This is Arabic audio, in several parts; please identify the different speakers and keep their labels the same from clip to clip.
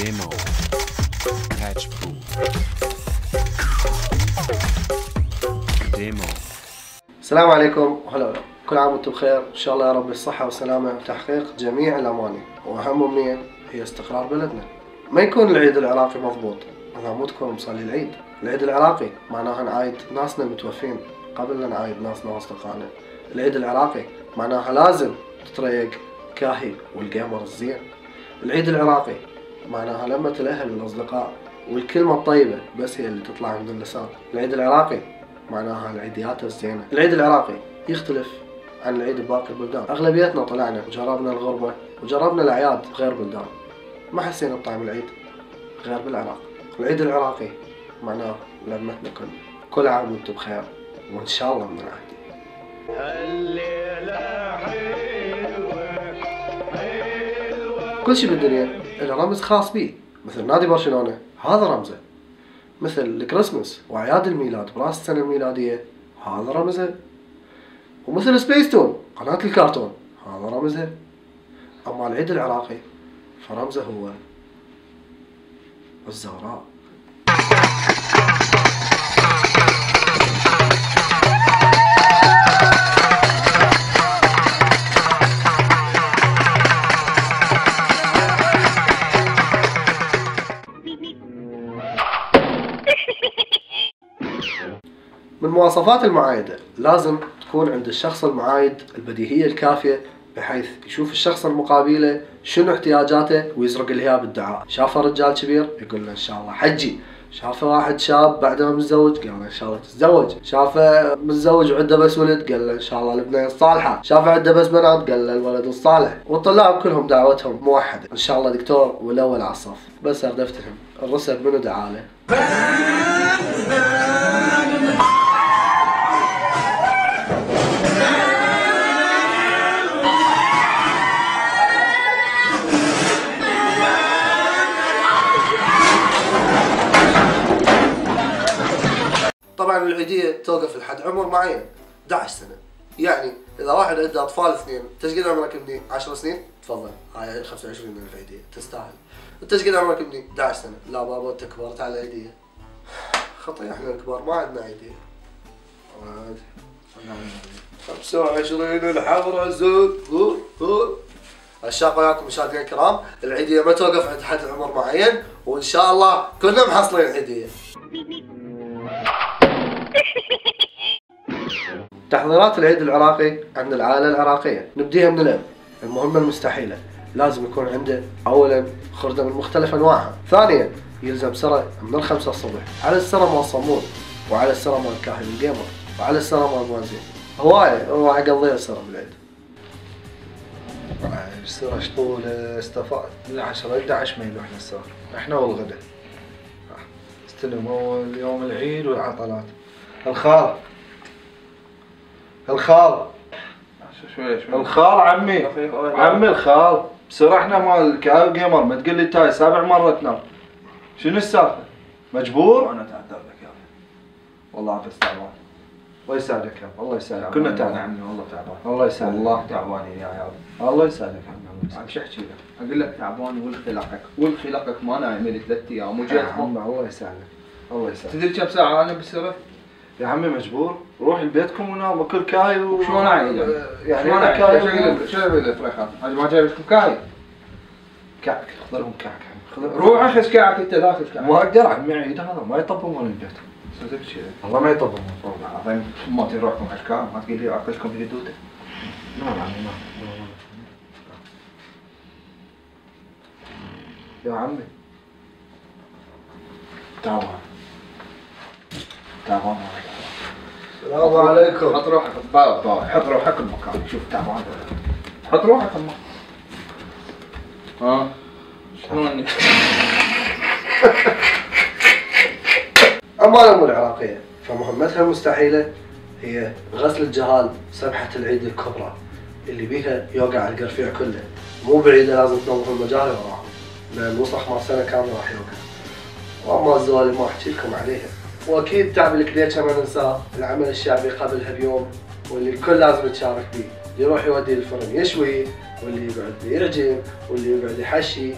Speaker 1: Demo. Patch pool. Demo.
Speaker 2: السلام عليكم وهلا كل عام وانتم بخير، ان شاء الله يا رب بالصحة والسلامة وتحقيق جميع الاماني، واهم امنية هي استقرار بلدنا. ما يكون العيد العراقي مضبوط اذا مو تكون مصلي العيد. العيد العراقي معناها نعايد ناسنا المتوفين قبل لا نعايد ناسنا واصدقائنا. العيد العراقي معناها لازم تتريق كاهي والجيمر الزين. العيد العراقي معناها لمة الاهل والاصدقاء والكلمة الطيبة بس هي اللي تطلع من اللسان. العيد العراقي معناها العيديات الزينة. العيد العراقي يختلف عن العيد بباقي البلدان. اغلبيتنا طلعنا وجربنا الغربة وجربنا الاعياد بغير بلدان، ما حسينا بطعم العيد غير بالعراق. العيد العراقي معناه لمتنا كلنا. كل عام وانتم بخير وان شاء الله من العهد. كل شيء بالدنيا له رمز خاص بيه، مثل نادي برشلونة هذا رمزه، مثل الكريسماس واعياد الميلاد براس السنة الميلادية هذا رمزه، ومثل سبيس تون قناة الكرتون هذا رمزه. اما العيد العراقي فرمزه هو الزهراء. من مواصفات المعايدة لازم تكون عند الشخص المعايد البديهية الكافية بحيث يشوف الشخص المقابله شنو احتياجاته ويزرق لها بالدعاء. شافه رجال كبير يقول له ان شاء الله حجي، شافه واحد شاب بعد ما متزوج قال له ان شاء الله تتزوج، شافه متزوج وعنده بس ولد قال له ان شاء الله البنيه الصالحه، شافه عنده بس بنات قال له الولد الصالح. والطلاب كلهم دعوتهم موحده ان شاء الله دكتور والاول على الصف. بس اردفتهم الرسل منو دعاله؟ طبعا العيدية توقف لحد عمر معين 11 سنة. يعني إذا واحد عنده أطفال اثنين، أنت ايش قد عمرك ابني؟ 10 سنين؟ تفضل هاي 25,000 عيدية تستاهل. أنت ايش قد عمرك ابني؟ 11 سنة. لا بابا أنت كبرت على العيدية. خطية احنا الكبار ما عندنا عيدية. 25 الحمرا زود الشاق وياكم مشاهدينا الكرام، العيدية ما توقف عند حد عمر معين، وإن شاء الله كلنا محصلين عيدية. تحضيرات العيد العراقي عند العائلة العراقية نبديها من الأب. المهمة المستحيلة لازم يكون عنده أولا خردة من مختلف أنواعها، ثانيا يلزم سرة من 5 الصبح على السرة مال صمود، وعلى السرة مال كاهن الجيمر، وعلى السرة مال موازين. هواية راح أقضيها السرة بالعيد.
Speaker 3: السرة شطولة استفاد من 10 11 ما يلوحنا السرة احنا والغدا. استلم اول يوم العيد والعطلات. الخال
Speaker 4: شوي
Speaker 3: الخال عمي الخال سرحنا مال الكاو جيمر. ما تقول لي تاي 7 مرة تنام، شنو السالفة؟ مجبور؟
Speaker 4: انا تعذر لك يا اخي
Speaker 3: والله عفس تعبان. الله يساعدك يا الله يساعدك.
Speaker 4: كنا تعبان عمي والله تعبان.
Speaker 3: الله يساعدك
Speaker 4: والله تعبانين يا
Speaker 3: الله يساعدك عمي.
Speaker 4: عم شو احكي لك؟ اقول لك تعبان والخلقك ما نايم لي 3 ايام وجيت
Speaker 3: الله يساعدك الله يساعدك.
Speaker 4: تدري كم ساعة انا بالسرة؟
Speaker 3: يا عمي مجبور، روح لبيتكم ونام وكل كاي
Speaker 4: شلون اعيد يعني انا كاي شو اقول لك فريخان؟ انا ما جايب لكم كاي؟
Speaker 3: كعك خذلهم كعك عمي.
Speaker 4: روح اخذ كعك انت داخل كعك.
Speaker 3: ما اقدر عمي عيد هذا ما يطبون مال البيت.
Speaker 4: صدق شيء
Speaker 3: والله ما يطبون
Speaker 4: والله العظيم. ما تروحكم اشكال ما تقول لي اكلكم بجدوده.
Speaker 3: لا عمي يا عمي
Speaker 4: تعبان
Speaker 2: السلام عليكم.
Speaker 4: حط روحك حط روحك المكان. شوف تعبان حط روحك المكان. ها شلون؟
Speaker 2: أما الأمور العراقية فمهمتها المستحيلة هي غسل الجهال سبحة العيد الكبرى اللي بيها يوقع القرفيع كله. مو بعيدة لازم تنظف المجاري وراهم لأن الوسخ مال سنة كاملة راح يوقع. وأما الزوالي ما أحكي لكم عليها. وأكيد تعب الكليتشة ما ننساه، العمل الشعبي قبلها بيوم واللي الكل لازم يتشارك فيه. يروح يودي الفرن يشوي، واللي يقعد يعجن، واللي يقعد يحشي.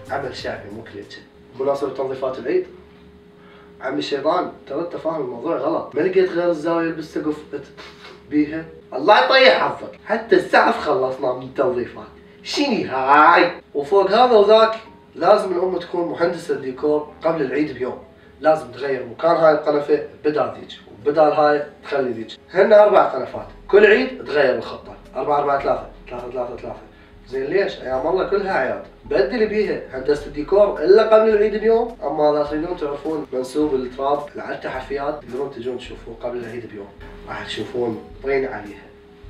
Speaker 2: عمل شعبي مو كليتشه. بمناسبة تنظيفات العيد عمي الشيطان ترى انت فاهم الموضوع غلط، ما لقيت غير الزاوية اللي بستقف بيها. الله يطيح حظك، حتى السقف خلصنا من التنظيفات. شني هاي؟ وفوق هذا وذاك لازم الام تكون مهندسة ديكور قبل العيد بيوم، لازم تغير مكان هاي القنفة بدال ذيك وبدال هاي تخلي ذيك. هن 4 قنفات، كل عيد تغير الخطة 4 4 3 3 3 3. زين ليش؟ ايام الله كلها اعياد، بدل بيها هندسة الديكور الا قبل العيد بيوم. اما اذا تريدون تعرفون منسوب التراب على التحفيات تقدرون تجون تشوفوه قبل العيد بيوم، راح تشوفون طين عليها.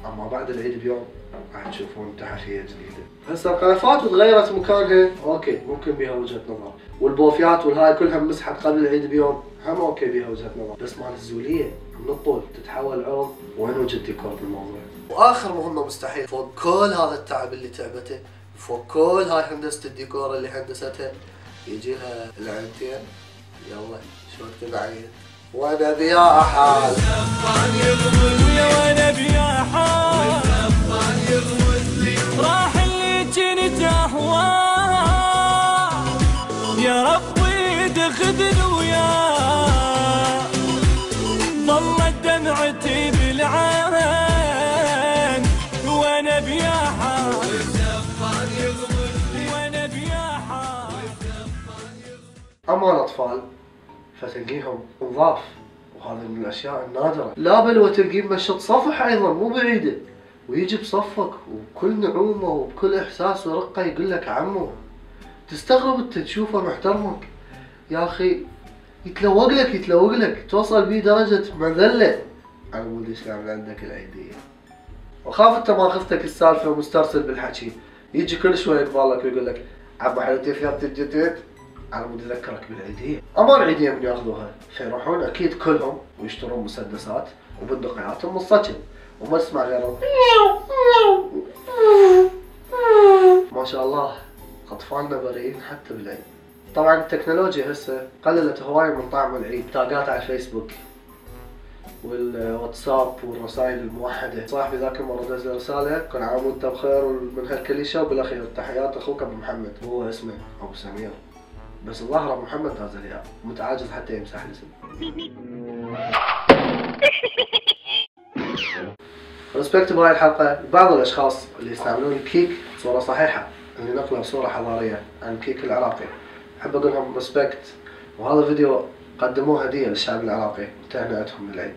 Speaker 2: اما بعد العيد بيوم راح تشوفون تحفية جديدة. هسه القنفات تغيرت مكانها، اوكي ممكن بيها وجهة نظر، والبوفيات والهاي كلها مسحت قبل العيد بيوم، هم اوكي بيها وجهة نظر، بس مال الزولية من الطول تتحول عرض، وين وجه الديكور بالموضوع؟ واخر مهمة مستحيل فوق كل هذا التعب اللي تعبته، فوق كل هاي هندسة الديكور اللي هندستها، يجي لها العينتين. يلا شو وقت العيد وانا بيا حال،
Speaker 5: وانا بيا حال، راح اللي كنت اهواه، يا ربي تاخذني وياه، ظلت دمعتي بالعين وانا بيا حال، وانا بيا حال.
Speaker 2: اما الاطفال فتلقيهم نظاف، وهذا من الاشياء النادره. لا بل وتلقيه مشط صفح ايضا مو بعيده، ويجي بصفك وبكل نعومه وبكل احساس ورقه يقول لك عمو. تستغرب انت تشوفه محترمك يا اخي، يتلوق لك توصل بيه درجه مذله. انا ولدي شلون عندك العيديه، وخاف انت ما خفتك السالفه ومسترسل بالحكي، يجي كل شوي يقبالك ويقول لك عمو حلوتي ثيابتي الجديد، انا بدي اذكرك بالعيديه. اما العيديه من ياخذوها فيروحون اكيد كلهم ويشترون مسدسات وبندقياتهم الصجن، وما تسمع غيرهم ما شاء الله. اطفالنا بريئين حتى بالعيد. طبعا التكنولوجيا هسه قللت هواي من طعم العيد، تاجات على الفيسبوك والواتساب والرسائل الموحده. صاحبي ذاك المره دز لي رساله كل عام وانت بخير ومن هالكليشه وبالاخير تحيات اخوك ابو محمد، هو اسمه ابو سمير بس الظاهر ابو محمد داز لي اياه، متعاجز حتى يمسح الاسم. ريسبكت بهاي الحلقه بعض الاشخاص اللي يستعملون الكيك بصوره صحيحه، اللي نقله بصوره حضاريه عن الكيك العراقي، احب اقول لهم ريسبكت. وهذا الفيديو قدموه هديه للشعب العراقي وتهنئتهم للعيد،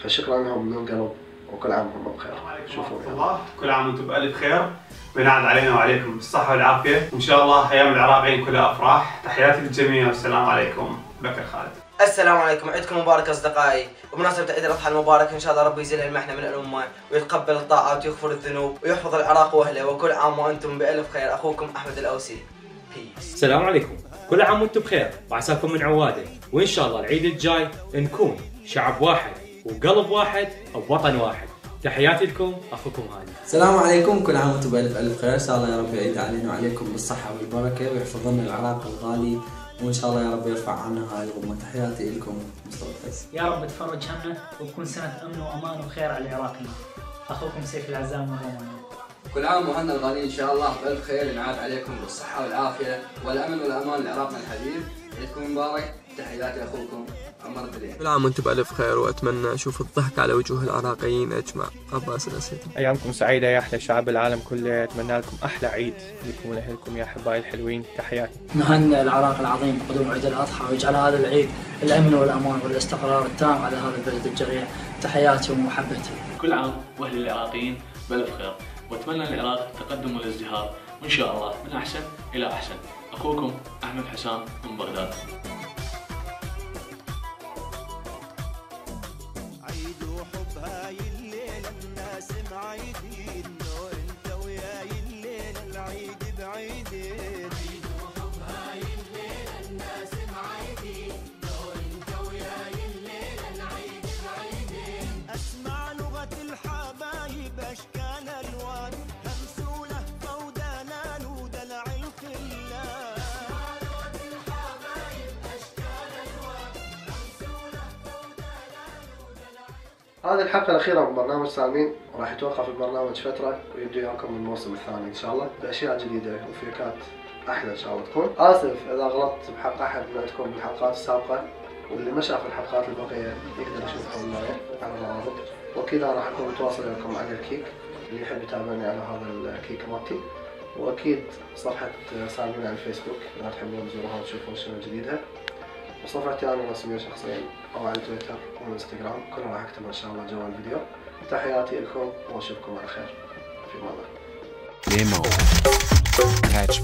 Speaker 2: فشكرا لهم من القلب وكل عام وهم بخير. شوفوا
Speaker 6: الله، كل عام وانتم بألف خير، وينعاد علينا وعليكم بالصحة والعافية، وإن شاء الله أيام العراقيين كلها أفراح. تحياتي للجميع والسلام عليكم. بكر خالد.
Speaker 7: السلام عليكم، عيدكم مبارك اصدقائي، وبمناسبة عيد الاضحى المبارك ان شاء الله ربي يزيل المحنة من الامة ويتقبل الطاعات ويغفر الذنوب ويحفظ العراق واهله، وكل عام وانتم بألف خير. اخوكم احمد الاوسي. بيس.
Speaker 8: السلام عليكم، كل عام وانتم بخير وعساكم من عواده، وان شاء الله العيد الجاي نكون شعب واحد وقلب واحد ووطن واحد. تحياتي لكم، اخوكم هاني.
Speaker 9: السلام عليكم، كل عام وانتم بألف خير، ان شاء الله يا رب يعيد علينا وعليكم بالصحة والبركة ويحفظ لنا العراق الغالي، وان شاء الله يا رب يرفع عنا هاي الغمة. تحياتي لكم مصطفى فيصل.
Speaker 10: يا رب تفرج همنا وتكون سنة امن وامان وخير على العراقيين. اخوكم سيف العزام من رومانيا.
Speaker 11: كل عام وهنا الغالي ان شاء الله بألف خير، ينعاد عليكم بالصحة والعافية والامن والامان لعراقنا الحبيب. عيدكم مبارك، تحياتي اخوكم عمر بديع.
Speaker 12: كل عام وانتم بألف خير، واتمنى اشوف الضحك على وجوه العراقيين اجمع. عباس الاسد.
Speaker 13: ايامكم سعيده يا احلى شعب العالم كله، اتمنى لكم احلى عيد لكم ولاهلكم يا احبائي الحلوين. تحياتي.
Speaker 10: نهنئ العراق العظيم بقدوم عيد الاضحى، ويجعل هذا العيد الامن والامان والاستقرار التام على هذا البلد الجريح. تحياتي ومحبتي.
Speaker 14: كل عام واهل العراقيين بألف خير، واتمنى للعراق التقدم والازدهار، وان شاء الله من احسن الى احسن. اخوكم احمد حسام من بغداد.
Speaker 5: عيد وحب هاي الليلة الناس معيدين، وانت وياي الليلة العيد بعيدين. عيد وحب هاي الليلة الناس معيدين، وانت وياي الليلة العيد بعيدين. اسمع لغة الحبايب اشكال الوان، همسولة فودانان ودلع الخلان.
Speaker 2: هذه الحلقة الأخيرة من برنامج سالمين، وراح يتوقف البرنامج فترة ويبدو وياكم من الموسم الثاني إن شاء الله بأشياء جديدة وفيكات احلى ان شاء الله تكون. اسف اذا غلطت بحق احد من عندكم بالحلقات السابقه، واللي ما شاف الحلقات الباقيه يقدر يشوفها اونلاين على الروابط. واكيد انا راح اكون متواصل وياكم على الكيك، اللي يحب يتابعني على هذا الكيك مالتي. واكيد صفحه سالمين على الفيسبوك اذا تحبون تزوروها وتشوفون شنو جديدها. وصفحتي انا الرسميه شخصيا او على تويتر والانستغرام، كلها راح اكتبها ان شاء الله جوا الفيديو. تحياتي لكم واشوفكم على خير في امان الله.
Speaker 1: Demo. Catch